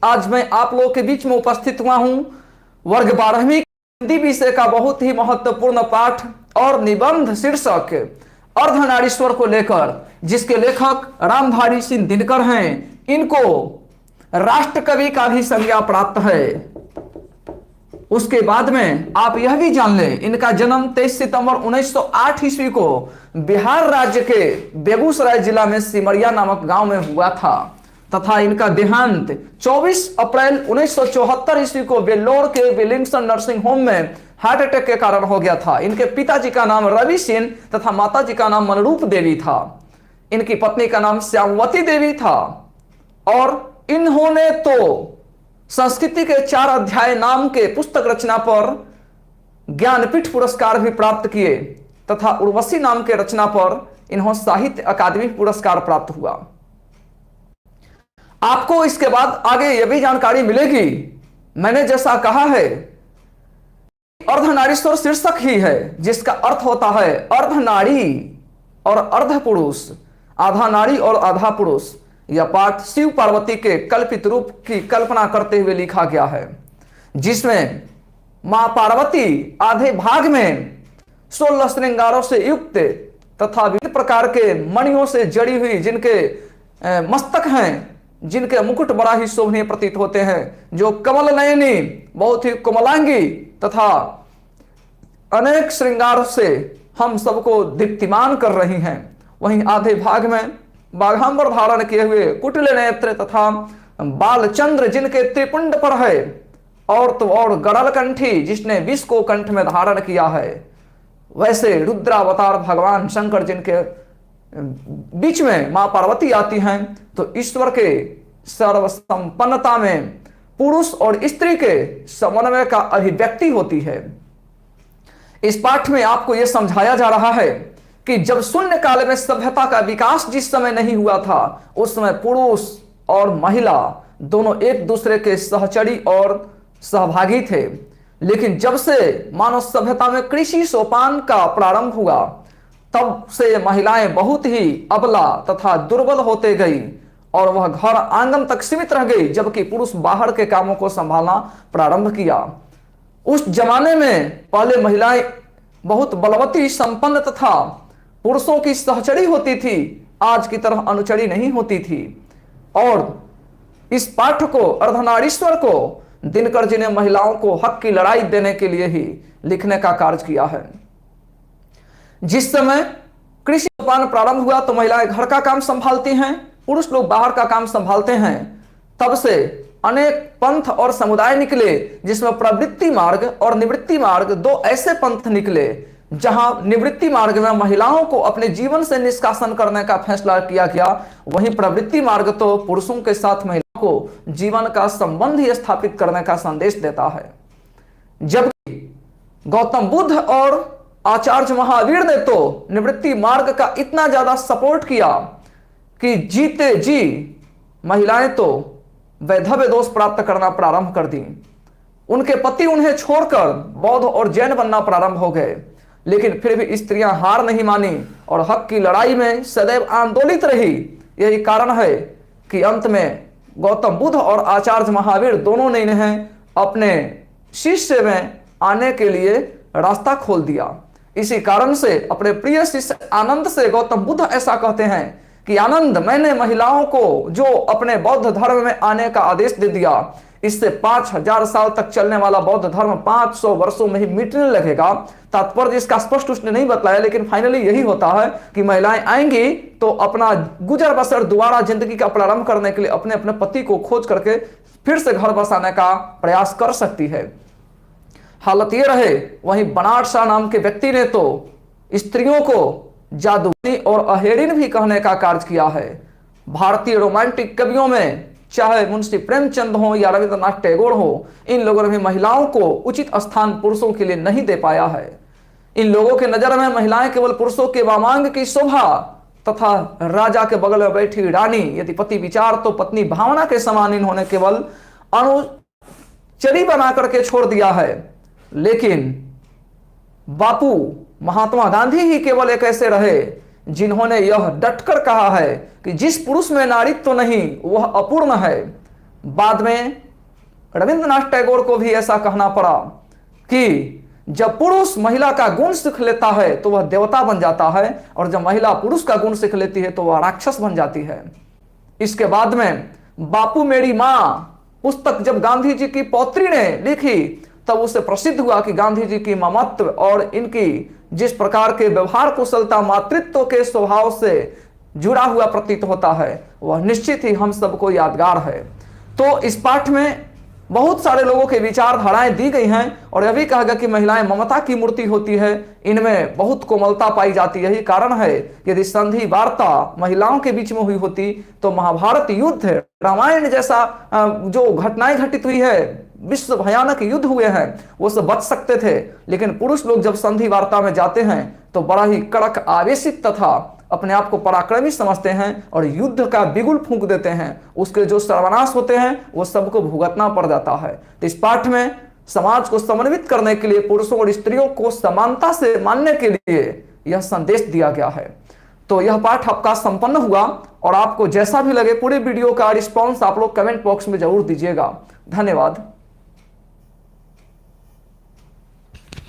आज मैं आप लोगों के बीच में उपस्थित हुआ हूं वर्ग 12वीं हिंदी विषय का बहुत ही महत्वपूर्ण पाठ और निबंध शीर्षक अर्धनारीश्वर को लेकर, जिसके लेखक रामधारी सिंह दिनकर हैं। इनको राष्ट्र कवि का भी संज्ञा प्राप्त है। उसके बाद में आप यह भी जान लें, इनका जन्म 23 सितंबर 1908 ईस्वी को बिहार राज्य के बेगूसराय जिला में सिमरिया नामक गांव में हुआ था तथा इनका देहांत 24 अप्रैल 1974 ईस्वी को वेल्लोर के विलिंगसन नर्सिंग होम में हार्ट अटैक के कारण हो गया था। इनके पिताजी का नाम रवि सिंह तथा माताजी का नाम मनरूप देवी था। इनकी पत्नी का नाम श्यामवती देवी था और इन्होंने तो संस्कृति के 4 अध्याय नाम के पुस्तक रचना पर ज्ञानपीठ पुरस्कार भी प्राप्त किए तथा उर्वशी नाम के रचना पर इन्हों साहित्य अकादमी पुरस्कार प्राप्त हुआ। आपको इसके बाद आगे यह भी जानकारी मिलेगी, मैंने जैसा कहा है अर्धनारीश्वर शीर्षक ही है, जिसका अर्थ होता है अर्धनारी और अर्ध पुरुष, आधा नारी और आधा पुरुष। यह पाठ शिव पार्वती के कल्पित रूप की कल्पना करते हुए लिखा गया है, जिसमें मां पार्वती आधे भाग में 16 श्रृंगारों से युक्त तथा विभिन्न प्रकार के मणियों से जड़ी हुई जिनके मस्तक हैं, जिनके मुकुट बड़ा ही शोभनीय प्रतीत होते हैं, जो कमल नयनी बहुत ही कोमलांगी तथा अनेक श्रृंगार से हम सबको दीप्तिमान कर रही हैं। वहीं आधे भाग में बाघांबर धारण किए हुए कुटिल नेत्र तथा बालचंद्र जिनके त्रिपुंड पर है, और तो और गड़ल कंठी जिसने विष को कंठ में धारण किया है। वैसे रुद्रावतार भगवान शंकर जिनके बीच में मां पार्वती आती हैं, तो ईश्वर के सर्वसंपन्नता में पुरुष और स्त्री के समन्वय का अभिव्यक्ति होती है। इस पाठ में आपको यह समझाया जा रहा है कि जब शून्य काल में सभ्यता का विकास जिस समय नहीं हुआ था, उस समय पुरुष और महिला दोनों एक दूसरे के सहचरी और सहभागी थे। लेकिन जब से मानव सभ्यता में कृषि सोपान का प्रारंभ हुआ, तब से महिलाएं बहुत ही अबला तथा दुर्बल होते गई और वह घर आंगन तक सीमित रह गई, जबकि पुरुष बाहर के कामों को संभालना प्रारंभ किया। उस जमाने में पहले महिलाएं बहुत बलवती, संपन्न तथा पुरुषों की सहचरी होती थी, आज की तरह अनुचरी नहीं होती थी। और इस पाठ को अर्धनारीश्वर को दिनकर जी ने महिलाओं को हक की लड़ाई देने के लिए ही लिखने का कार्य किया है। जिस समय कृषि सोपान प्रारंभ हुआ तो महिलाएं घर का काम संभालती हैं, पुरुष लोग बाहर का काम संभालते हैं। तब से अनेक पंथ और समुदाय निकले, जिसमें प्रवृत्ति मार्ग और निवृत्ति मार्ग 2 ऐसे पंथ निकले, जहां निवृत्ति मार्ग में महिलाओं को अपने जीवन से निष्कासन करने का फैसला किया गया, वहीं प्रवृत्ति मार्ग तो पुरुषों के साथ महिलाओं को जीवन का संबंध ही स्थापित करने का संदेश देता है। जबकि गौतम बुद्ध और आचार्य महावीर ने तो निवृत्ति मार्ग का इतना ज्यादा सपोर्ट किया कि जीते जी महिलाएं तो वैधव्य दोष प्राप्त करना प्रारंभ कर दी। उनके पति उन्हें छोड़कर बौद्ध और जैन बनना प्रारंभ हो गए, लेकिन फिर भी स्त्रियां हार नहीं मानी और हक की लड़ाई में सदैव आंदोलित रही। यही कारण है कि अंत में गौतम बुद्ध और आचार्य महावीर दोनों ने इन्हें अपने शिष्य में आने के लिए रास्ता खोल दिया। इसी कारण से अपने प्रिय शिष्य आनंद से गौतम बुद्ध ऐसा कहते हैं कि आनंद, मैंने महिलाओं को जो अपने बौद्ध धर्म में आने का आदेश दे दिया, इससे 5000 साल तक चलने वाला बौद्ध धर्म 500 वर्षों में ही मिटने लगेगा। तात्पर्य इसका स्पष्ट उसने नहीं बताया, लेकिन फाइनली यही होता है कि महिलाएं आएंगी तो अपना गुजर बसर दोबारा जिंदगी का प्रारंभ करने के लिए अपने अपने पति को खोज करके फिर से घर बसाने का प्रयास कर सकती है। हालत ये रहे, वहीं बनाट शाह नाम के व्यक्ति ने तो स्त्रियों को जादूगरी और अहेरिन भी कहने का कार्य किया है। भारतीय रोमांटिक कवियों में चाहे मुंशी प्रेमचंद हो या रविंद्रनाथ टैगोर हो, इन लोगों ने भी महिलाओं को उचित स्थान पुरुषों के लिए नहीं दे पाया है। इन लोगों के नजर में महिलाएं केवल पुरुषों के वामांग की शोभा तथा राजा के बगल में बैठी रानी, यदि पति विचार तो पत्नी भावना के समान इन्होंने केवल अनुचरी बना करके छोड़ दिया है। लेकिन बापू महात्मा गांधी ही केवल एक ऐसे रहे जिन्होंने यह डटकर कहा है कि जिस पुरुष में नारीत्व तो नहीं वह अपूर्ण है। बाद में रविंद्रनाथ टैगोर को भी ऐसा कहना पड़ा कि जब पुरुष महिला का गुण सीख लेता है तो वह देवता बन जाता है, और जब महिला पुरुष का गुण सीख लेती है तो वह राक्षस बन जाती है। इसके बाद में बापू मेरी माँ पुस्तक जब गांधी जी की पौत्री ने लिखी तब उसे प्रसिद्ध हुआ कि गांधी जी की ममत्व और इनकी जिस प्रकार के व्यवहार कुशलता मातृत्व के स्वभाव से जुड़ा हुआ प्रतीत होता है वह निश्चित ही हम सबको यादगार है। तो इस पाठ में बहुत सारे लोगों के विचारधाराएं दी गई हैं और यह भी कहा गया कि महिलाएं ममता की मूर्ति होती है, इनमें बहुत कोमलता पाई जाती है। यही कारण है यदि संधि वार्ता महिलाओं के बीच में हुई होती तो महाभारत युद्ध, रामायण जैसा जो घटनाएं घटित हुई है, विश्व भयानक युद्ध हुए हैं, वो सब बच सकते थे। लेकिन पुरुष लोग जब संधि वार्ता में जाते हैं तो बड़ा ही कड़क, आवेशित तथा अपने आप को पराक्रमी समझते हैं और युद्ध का बिगुल फूंक देते हैं। उसके जो सर्वनाश होते हैं वो सबको भुगतना पड़ जाता है। तो इस पाठ में समाज को समन्वित करने के लिए, पुरुषों और स्त्रियों को समानता से मानने के लिए यह संदेश दिया गया है। तो यह पाठ आपका संपन्न हुआ और आपको जैसा भी लगे पूरे वीडियो का रिस्पॉन्स आप लोग कमेंट बॉक्स में जरूर दीजिएगा। धन्यवाद।